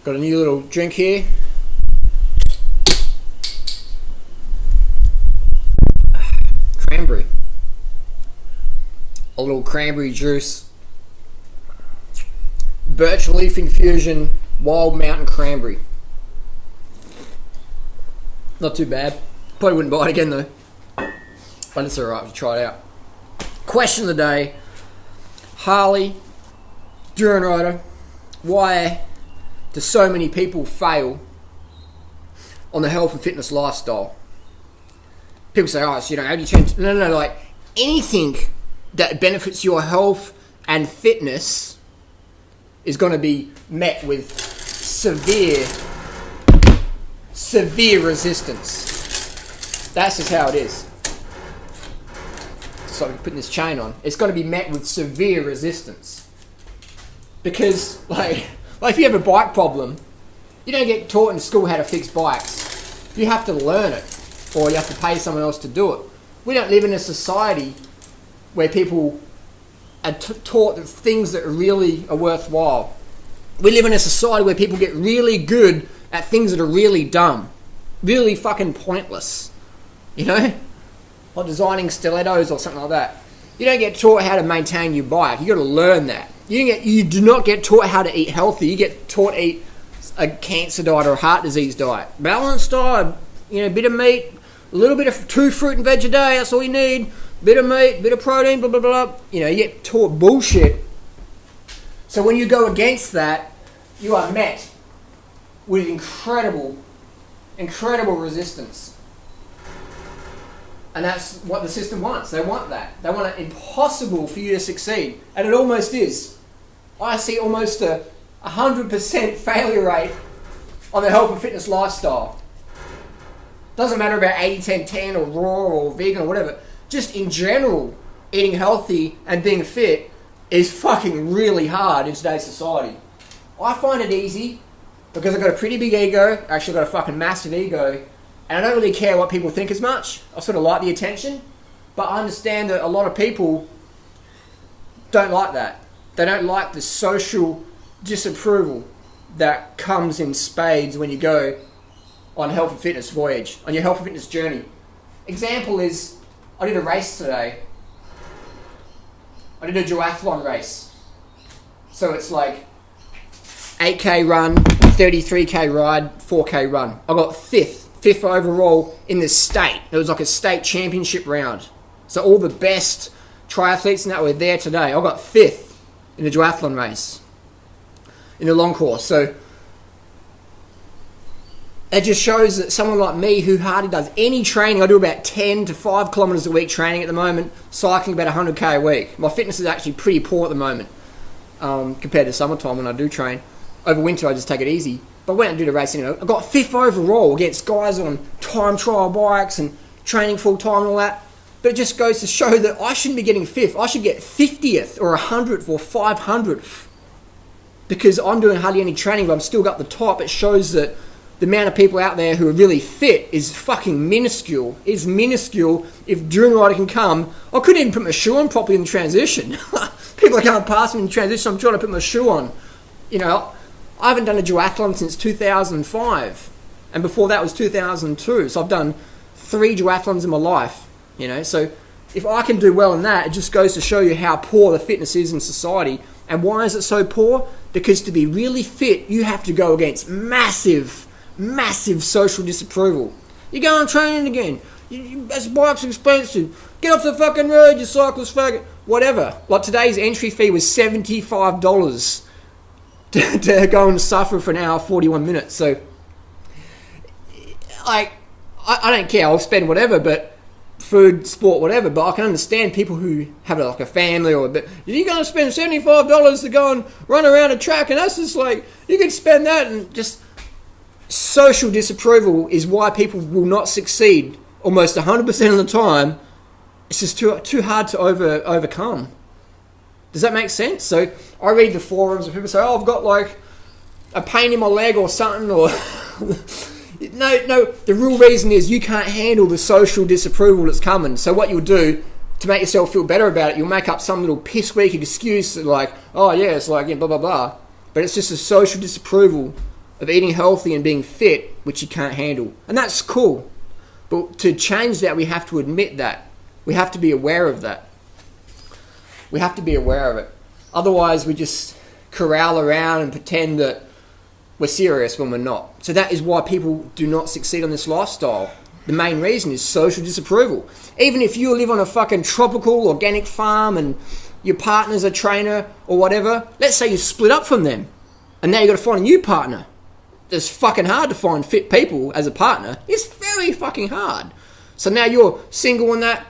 Got a new little drink here. Cranberry. A little cranberry juice. Birch leaf infusion, wild mountain cranberry. Not too bad. Probably wouldn't buy it again though. But it's alright to try it out. Question of the day. Harley, Durianrider, why do so many people fail on the health and fitness lifestyle? People say, oh, so, how do you change? No, like anything that benefits your health and fitness is going to be met with severe resistance. That's just how it is. So I'm putting this chain on. It's going to be met with severe resistance. Because, like if you have a bike problem, you don't get taught in school how to fix bikes. You have to learn it, or you have to pay someone else to do it. We don't live in a society where people are taught that things that really are worthwhile. We live in a society where people get really good at things that are really dumb, really fucking pointless. You know, like designing stilettos or something like that. You don't get taught how to maintain your bike. You got to learn that. You do not get taught how to eat healthy. You get taught to eat a cancer diet or a heart disease diet. Balanced diet, bit of meat, a little bit of 2 fruit and veg a day. That's all you need. Bit of meat, bit of protein, blah blah blah. You get taught bullshit. So when you go against that, you are met with incredible resistance. And that's what the system wants. They want that. They want it impossible for you to succeed. And it almost is. I see almost a 100% failure rate on the health and fitness lifestyle. Doesn't matter about 80-10-10 or raw or vegan or whatever. Just in general, eating healthy and being fit is fucking really hard in today's society. I find it easy because I've got a pretty big ego. Actually, I've got a fucking massive ego. And I don't really care what people think as much. I sort of like the attention. But I understand that a lot of people don't like that. They don't like the social disapproval that comes in spades when you go on health and fitness voyage, on your health and fitness journey. Example is, I did a race today. I did a duathlon race. So it's like 8k run, 33k ride, 4k run. I got fifth overall in the state. It was like a state championship round. So all the best triathletes and that were there today. I got 5th in the duathlon race, in the long course. So it just shows that someone like me who hardly does any training, I do about 10 to 5 kilometers a week training at the moment, cycling about 100k a week. My fitness is actually pretty poor at the moment compared to summertime when I do train. Over winter I just take it easy. But I went and did a race anyway. I got 5th overall against guys on time trial bikes and training full time and all that. But it just goes to show that I shouldn't be getting 5th. I should get 50th or 100th or 500th. Because I'm doing hardly any training, but I'm still got the top. It shows that the amount of people out there who are really fit is fucking minuscule. It's minuscule. If Durianrider can come, I couldn't even put my shoe on properly in the transition. People are going past me in the transition. I'm trying to put my shoe on. I haven't done a duathlon since 2005, and before that was 2002. So I've done 3 duathlons in my life. So if I can do well in that, it just goes to show you how poor the fitness is in society. And why is it so poor? Because to be really fit, you have to go against massive social disapproval. You're going training again. This bike's expensive. Get off the fucking road, you cyclist faggot. Whatever. Like today's entry fee was $75. To go and suffer for an hour 41 minutes. So I don't care, I'll spend whatever, but food, sport, whatever, but I can understand people who have like a family or a bit. You're going to spend $75 to go and run around a track, and that's just like, you could spend that. And just social disapproval is why people will not succeed almost 100% of the time. It's just too hard to overcome. Does that make sense? So I read the forums and people say, oh, I've got like a pain in my leg or something, or no, the real reason is you can't handle the social disapproval that's coming. So what you'll do to make yourself feel better about it, you'll make up some little piss weak excuse like, oh yeah, it's like, blah blah blah. But it's just a social disapproval of eating healthy and being fit, which you can't handle. And that's cool. But to change that, we have to admit that. We have to be aware of that. We have to be aware of it. Otherwise, we just corral around and pretend that we're serious when we're not. So that is why people do not succeed on this lifestyle. The main reason is social disapproval. Even if you live on a fucking tropical organic farm and your partner's a trainer or whatever, let's say you split up from them and now you've got to find a new partner. It's fucking hard to find fit people as a partner. It's very fucking hard. So now you're single and that,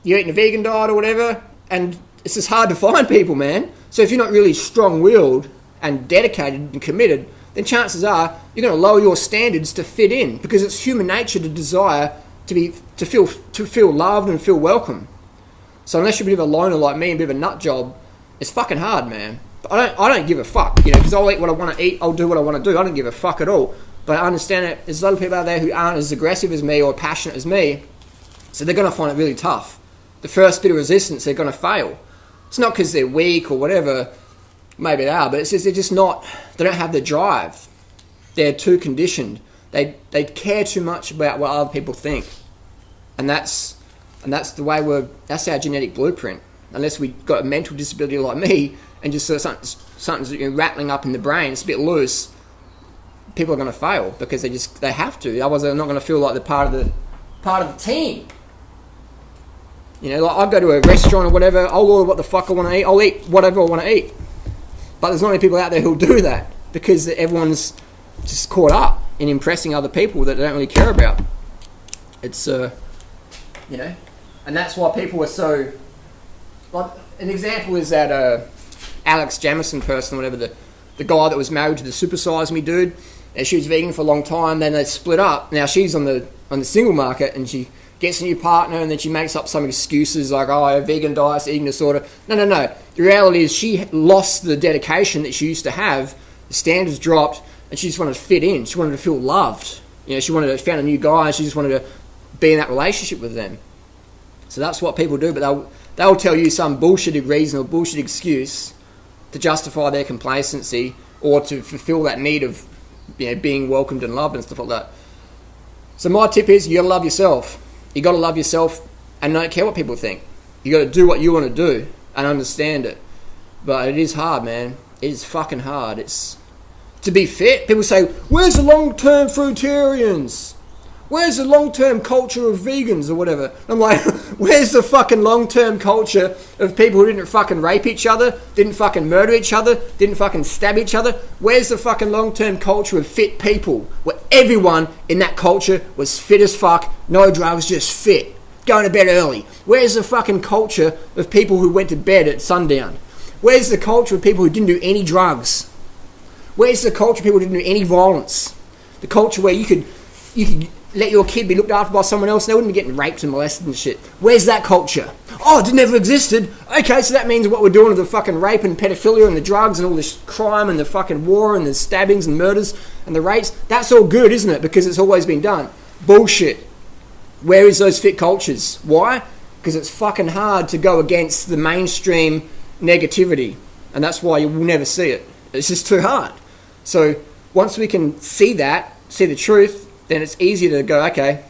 you're eating a vegan diet or whatever, and it's just hard to find people, man. So if you're not really strong-willed and dedicated and committed, then chances are you're going to lower your standards to fit in, because it's human nature to desire to feel loved and feel welcome. So unless you're a bit of a loner like me and a bit of a nut job, it's fucking hard, man. But I don't give a fuck, because I'll eat what I want to eat, I'll do what I want to do. I don't give a fuck at all. But I understand that there's a lot of people out there who aren't as aggressive as me or passionate as me, so they're going to find it really tough. The first bit of resistance, they're going to fail. It's not because they're weak or whatever, maybe they are, but it's just they're just not, they don't have the drive. They're too conditioned. They care too much about what other people think. And that's the way that's our genetic blueprint. Unless we got a mental disability like me and just something's rattling up in the brain, it's a bit loose, people are going to fail because they have to. Otherwise they're not going to feel like they're part of the team. Like I go to a restaurant or whatever, I'll order what the fuck I want to eat, I'll eat whatever I want to eat. But there's not many people out there who'll do that because everyone's just caught up in impressing other people that they don't really care about. It's, and that's why people are so, like, an example is that Alex Jamison person, whatever, the guy that was married to the Super Size Me dude, and she was vegan for a long time, then they split up. Now she's on the single market and she gets a new partner and then she makes up some excuses like, oh, vegan diet, eating disorder. No. The reality is she lost the dedication that she used to have. The standards dropped and she just wanted to fit in. She wanted to feel loved. She found a new guy and she just wanted to be in that relationship with them. So that's what people do, but they'll tell you some bullshitted reason or bullshit excuse to justify their complacency or to fulfill that need of being welcomed and loved and stuff like that. So my tip is you got to love yourself. You got to love yourself and don't care what people think. You got to do what you want to do and understand it. But it is hard, man. It is fucking hard. It's to be fit. People say, "Where's the long-term fruitarians? Where's the long-term culture of vegans or whatever?" I'm like, where's the fucking long-term culture of people who didn't fucking rape each other, didn't fucking murder each other, didn't fucking stab each other? Where's the fucking long-term culture of fit people where everyone in that culture was fit as fuck, no drugs, just fit, going to bed early? Where's the fucking culture of people who went to bed at sundown? Where's the culture of people who didn't do any drugs? Where's the culture of people who didn't do any violence? The culture where you could let your kid be looked after by someone else, they wouldn't be getting raped and molested and shit. Where's that culture? Oh, it never existed. Okay, so that means what we're doing with the fucking rape and pedophilia and the drugs and all this crime and the fucking war and the stabbings and murders and the rapes, that's all good, isn't it? Because it's always been done. Bullshit. Where is those fit cultures? Why? Because it's fucking hard to go against the mainstream negativity. And that's why you will never see it. It's just too hard. So once we can see that, see the truth, then it's easier to go, okay,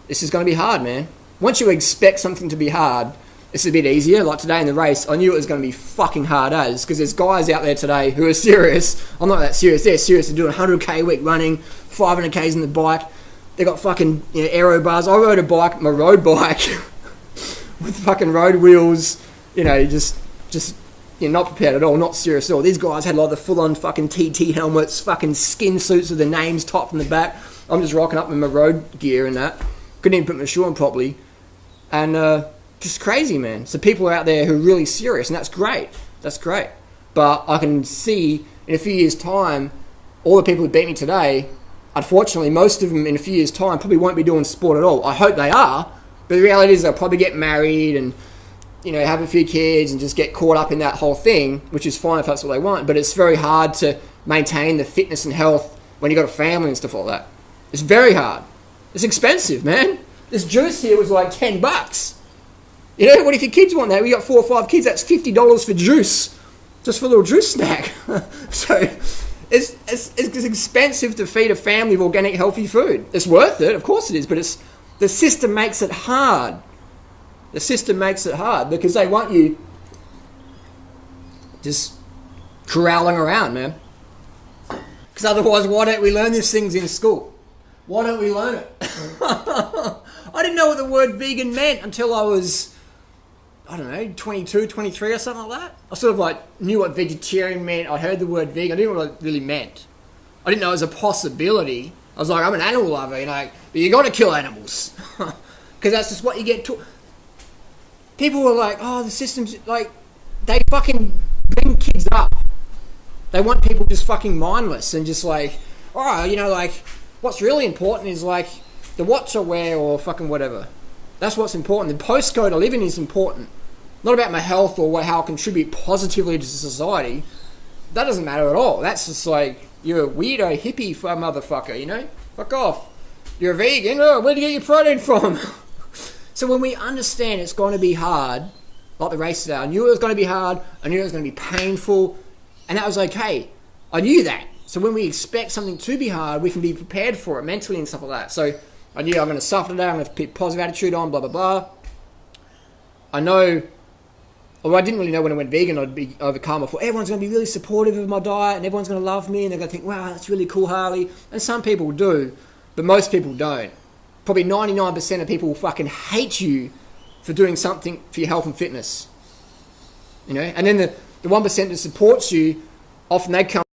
this is going to be hard, man. Once you expect something to be hard, it's a bit easier. Like today in the race, I knew it was going to be fucking hard as, because there's guys out there today who are serious. I'm not that serious. They're serious. They're doing 100k a week running, 500k's in the bike. They got fucking aero bars. I rode a bike, my road bike, with fucking road wheels, just not prepared at all, not serious at all. These guys had like the full-on fucking TT helmets, fucking skin suits with the names topped in the back. I'm just rocking up in my road gear and that. Couldn't even put my shoe on properly. And just crazy, man. So people are out there who are really serious, and that's great. That's great. But I can see in a few years' time, all the people who beat me today, unfortunately, most of them in a few years' time probably won't be doing sport at all. I hope they are, but the reality is they'll probably get married and have a few kids and just get caught up in that whole thing, which is fine if that's what they want, but it's very hard to maintain the fitness and health when you've got a family and stuff like that. It's very hard. It's expensive, man. This juice here was like $10. What if your kids want that? We got 4 or 5 kids, that's $50 for juice, just for a little juice snack. So It's expensive to feed a family of organic, healthy food. It's worth it, of course it is, but the system makes it hard. The system makes it hard because they want you just corralling around, man. Because otherwise, why don't we learn these things in school? Why don't we learn it? I didn't know what the word vegan meant until I was, I don't know, 22, 23 or something like that. I sort of like knew what vegetarian meant. I heard the word vegan. I didn't know what it really meant. I didn't know it was a possibility. I was like, I'm an animal lover, you know, but you got to kill animals. Because that's just what you get taught. People were like, oh, the system's like, they fucking bring kids up. They want people just fucking mindless and just like, oh, you know, like, what's really important is like the watch I wear or fucking whatever. That's what's important. The postcode I live in is important. Not about my health or how I contribute positively to society. That doesn't matter at all. That's just like, you're a weirdo hippie motherfucker, you know? Fuck off. You're a vegan? Oh, where do you get your protein from? So when we understand it's going to be hard, like the races are, I knew it was going to be hard, I knew it was going to be painful, and that was okay. I knew that. So when we expect something to be hard, we can be prepared for it mentally and stuff like that. So I knew I'm going to suffer today, I'm going to put positive attitude on, blah, blah, blah. I know, although I didn't really know when I went vegan, I'd be overcome. I thought everyone's going to be really supportive of my diet and everyone's going to love me and they're going to think, wow, that's really cool, Harley. And some people do, but most people don't. Probably 99% of people will fucking hate you for doing something for your health and fitness. You know? And then the 1% that supports you, often they come